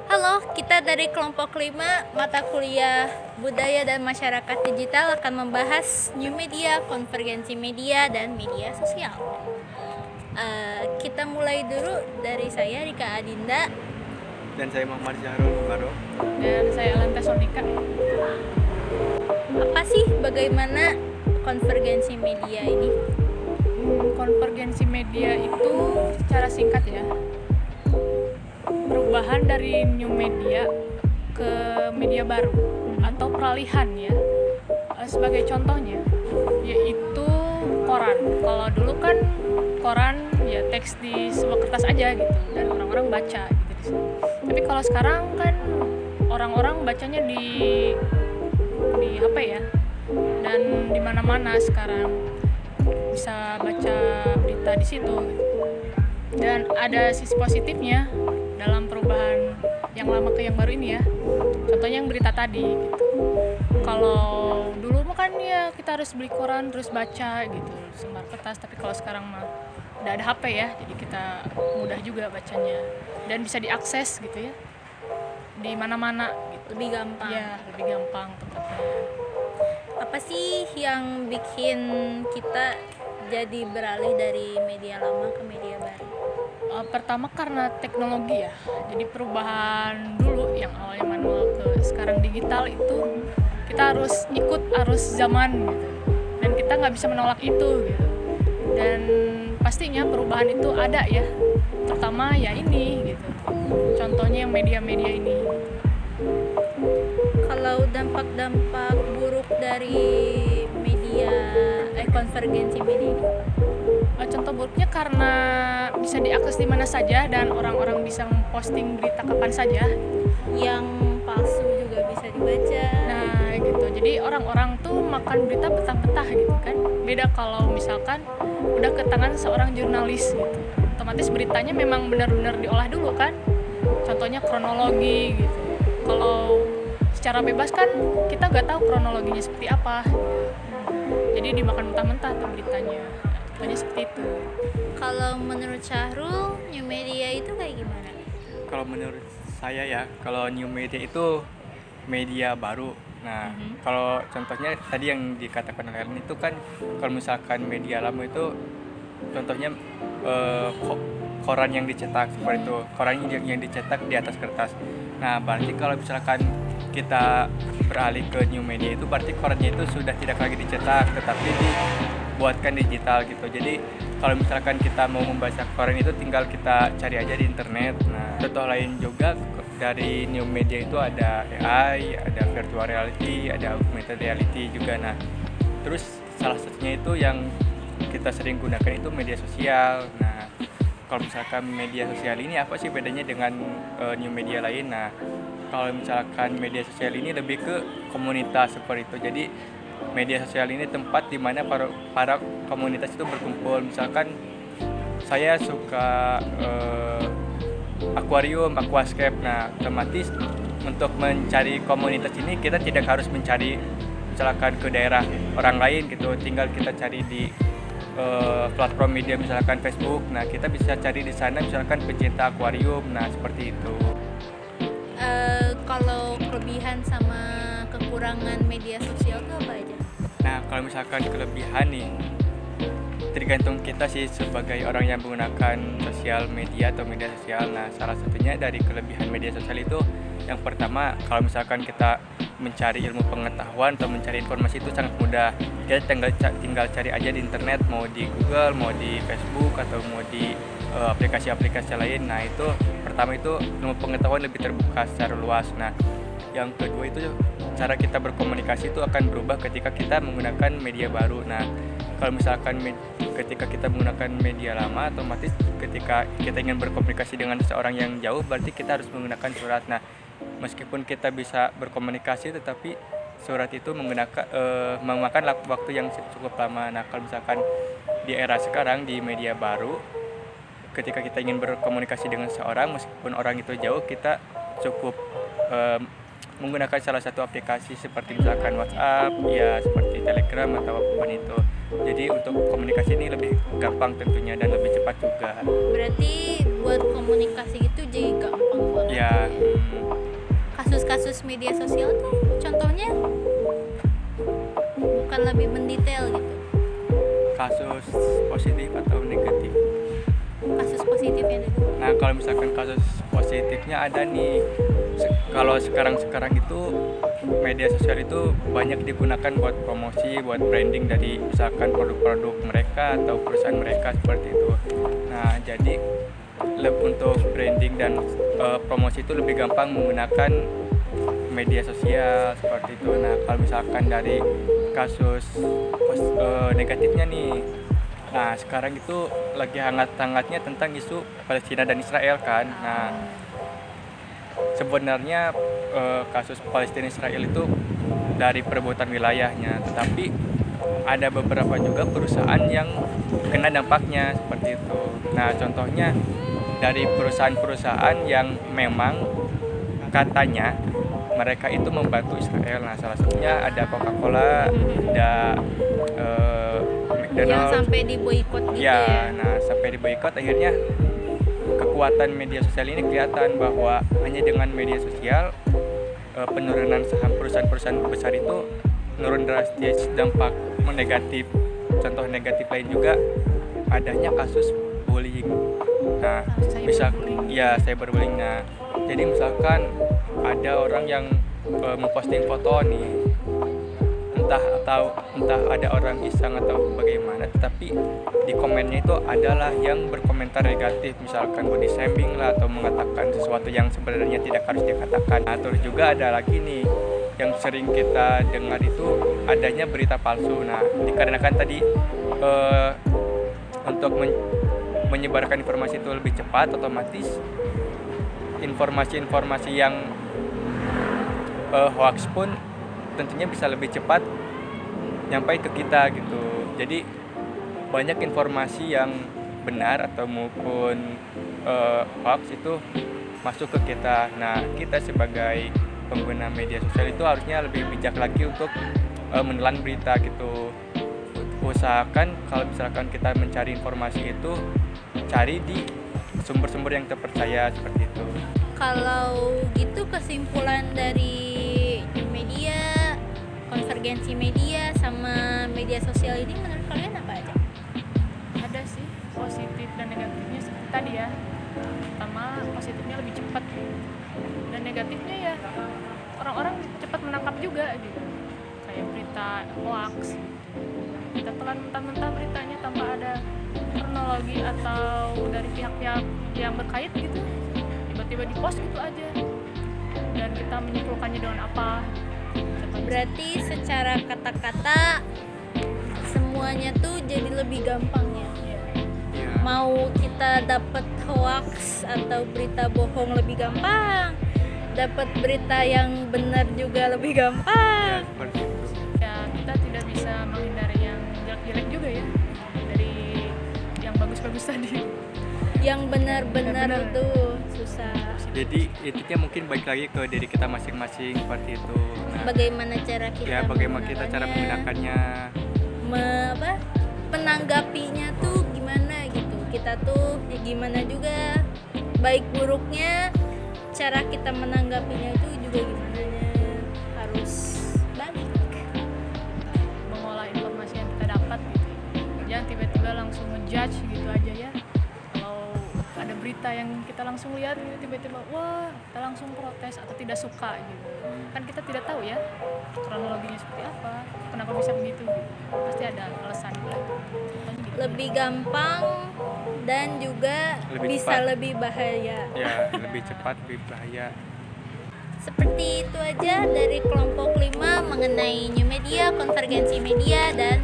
Halo, kita dari kelompok 5 mata kuliah Budaya dan Masyarakat Digital akan membahas new media, konvergensi media, dan media sosial. Kita mulai dulu dari saya, Rika Adinda. Dan saya Muhammad Syahrul Bukaro. Dan saya Alanta Sonika. Apa sih, bagaimana konvergensi media ini? Konvergensi media itu secara singkat ya, perubahan dari new media ke media baru atau peralihan ya. Sebagai contohnya yaitu koran. Kalau dulu kan koran ya teks di sebuah kertas aja gitu dan orang-orang baca gitu. Tapi kalau sekarang kan orang-orang bacanya di HP ya, dan di mana-mana sekarang bisa baca berita di situ. Dan ada sisi positifnya dalam perubahan yang lama ke yang baru ini ya. Contohnya yang berita tadi gitu. Kalau dulu mah kan ya kita harus beli koran terus baca gitu, selembar kertas. Tapi kalau sekarang mah udah ada HP ya, jadi kita mudah juga bacanya dan bisa diakses gitu ya di mana-mana gitu. Lebih gampang. Ya, lebih gampang tempatnya. Apa sih yang bikin kita jadi beralih dari media lama ke media baru? Pertama karena teknologi ya. Jadi perubahan dulu yang awalnya manual ke sekarang digital itu kita harus ikut arus zaman gitu. Dan kita nggak bisa menolak itu gitu. Dan pastinya perubahan itu ada ya. Terutama ya ini gitu. Contohnya yang media-media ini. Kalau dampak-dampak buruk dari konvergensi media ini? Contoh buruknya karena bisa diakses di mana saja dan orang-orang bisa memposting berita kapan saja. Yang palsu juga bisa dibaca. Nah gitu, jadi orang-orang tuh makan berita betah-betah gitu kan. Beda kalau misalkan udah ke tangan seorang jurnalis gitu, otomatis beritanya memang benar-benar diolah dulu kan. Contohnya kronologi gitu. Kalau secara bebas kan kita nggak tahu kronologinya seperti apa. Jadi dimakan mentah-mentah tuh beritanya. Contohnya seperti itu. Kalau menurut Syahrul, new media itu kayak gimana? Kalau menurut saya ya, kalau new media itu media baru. Nah, kalau contohnya tadi yang dikatakan oleh Ellen itu kan, kalau misalkan media lama itu contohnya koran yang dicetak seperti itu, koran yang dicetak di atas kertas. Nah, berarti kalau misalkan kita beralih ke new media itu berarti korannya itu sudah tidak lagi dicetak tetapi dibuatkan digital gitu. Jadi kalau misalkan kita mau membaca koran itu tinggal kita cari aja di internet. Nah, contoh lain juga dari new media itu ada AI, ada virtual reality, ada augmented reality juga. Nah, terus salah satunya itu yang kita sering gunakan itu media sosial. Nah, kalau misalkan media sosial ini apa sih bedanya dengan new media lain? Nah, kalau misalkan media sosial ini lebih ke komunitas seperti itu. Jadi media sosial ini tempat di mana para komunitas itu berkumpul. Misalkan saya suka akuarium, aquascape. Nah, otomatis untuk mencari komunitas ini kita tidak harus mencari misalkan ke daerah orang lain gitu. Tinggal kita cari di platform media misalkan Facebook. Nah, kita bisa cari di sana misalkan pecinta akuarium. Nah, seperti itu. Kalau kelebihan sama kekurangan media sosial itu apa aja? Nah, kalau misalkan kelebihan nih, tergantung kita sih sebagai orang yang menggunakan sosial media atau media sosial. Nah, salah satunya dari kelebihan media sosial itu yang pertama, kalau misalkan kita mencari ilmu pengetahuan atau mencari informasi itu sangat mudah. Kita tinggal cari aja di internet, mau di Google, mau di Facebook, atau mau di aplikasi-aplikasi lain. Nah, itu pertama itu ilmu pengetahuan lebih terbuka secara luas. Nah, yang kedua itu cara kita berkomunikasi itu akan berubah ketika kita menggunakan media baru. Nah, kalau misalkan ketika kita menggunakan media lama, otomatis ketika kita ingin berkomunikasi dengan seseorang yang jauh, berarti kita harus menggunakan surat. Nah, meskipun kita bisa berkomunikasi, tetapi surat itu memakan waktu yang cukup lama. Nah, kalau misalkan di era sekarang di media baru, ketika kita ingin berkomunikasi dengan seseorang, meskipun orang itu jauh, kita cukup menggunakan salah satu aplikasi seperti misalkan WhatsApp, ya seperti Telegram atau apapun itu. Jadi untuk komunikasi ini lebih gampang tentunya dan lebih cepat juga. Berarti buat komunikasi itu jadi gampang banget. Ya, kasus media sosial tuh contohnya bukan lebih mendetail gitu, Kasus positif atau negatif? kasus positifnya dulu. Nah, kalau misalkan kasus positifnya ada nih. Kalau sekarang itu media sosial itu banyak digunakan buat promosi, buat branding dari misalkan produk-produk mereka atau perusahaan mereka seperti itu. Nah, jadi untuk branding dan promosi itu lebih gampang menggunakan media sosial seperti itu. Nah, kalau misalkan dari kasus negatifnya nih, nah sekarang itu lagi hangat-hangatnya tentang isu Palestina dan Israel kan. Nah, sebenarnya kasus Palestina Israel itu dari perebutan wilayahnya, tetapi ada beberapa juga perusahaan yang kena dampaknya seperti itu. Nah, contohnya dari perusahaan-perusahaan yang memang katanya mereka itu membantu Israel. Nah, salah satunya ada Coca-Cola, ada Yang McDonald's. sampai diboikot gitu Ya, ya. nah sampai diboikot akhirnya kekuatan media sosial ini kelihatan bahwa hanya dengan media sosial penurunan saham perusahaan-perusahaan besar itu menurun drastis, dampak negatif. Contoh negatif lain juga adanya kasus bullying. Nah, bisa ya cyberbullying. Nah, jadi misalkan ada orang yang memposting foto nih, entah ada orang iseng atau bagaimana, tetapi di komennya itu adalah yang berkomentar negatif, misalkan body shaming lah, atau mengatakan sesuatu yang sebenarnya tidak harus dikatakan. Nah, terus juga ada lagi nih yang sering kita dengar itu adanya berita palsu. Nah, dikarenakan tadi untuk menyebarkan informasi itu lebih cepat, otomatis informasi-informasi yang hoax pun tentunya bisa lebih cepat nyampai ke kita gitu. Jadi banyak informasi yang benar atau maupun hoax itu masuk ke kita. Nah, kita sebagai pengguna media sosial itu harusnya lebih bijak lagi untuk menelan berita gitu. Usahakan kalau misalkan kita mencari informasi itu, cari di sumber-sumber yang terpercaya seperti itu. Kalau gitu kesimpulan dari media, konvergensi media sama media sosial ini menurut kalian apa aja? Ada sih positif dan negatifnya seperti tadi ya. Pertama, positifnya lebih cepat, dan negatifnya ya orang-orang cepat menangkap juga gitu. Kayak berita hoax, kita telan mentah-mentah beritanya tanpa ada kronologi atau dari pihak-pihak yang berkait gitu, tiba-tiba di post gitu aja, dan kita menyimpulkannya dengan apa. Berarti secara kata-kata semuanya tuh jadi lebih gampang ya. Ya. Mau kita dapat hoax atau berita bohong lebih gampang, dapat berita yang benar juga lebih Ya, gampang. seperti itu. Ya, kita tidak bisa menghindari yang jelek-jelek juga ya, dari yang bagus-bagus tadi. Yang benar-benar Benar. tuh susah. Jadi intinya mungkin balik lagi ke diri kita masing-masing seperti itu. Nah, Bagaimana cara kita ya bagaimana kita cara menggunakannya. Menanggapinya tuh gimana gitu. Kita tuh ya gimana juga, baik buruknya cara kita menanggapinya itu juga gimana, harus balik. Mengolah informasi yang kita dapat gitu. Jangan tiba-tiba langsung ngejudge gitu aja ya. Kalau ada berita yang kita langsung lihat gitu, tiba-tiba wah, kita langsung protes atau tidak suka gitu. Kan kita tidak tahu ya kronologinya seperti apa, kenapa bisa begitu gitu. Pasti ada alasan gitu. Lebih gampang dan juga Lebih bisa cepat. lebih bahaya. Ya, lebih cepat, lebih bahaya. Seperti itu aja dari kelompok 5 mengenai new media, konvergensi media, dan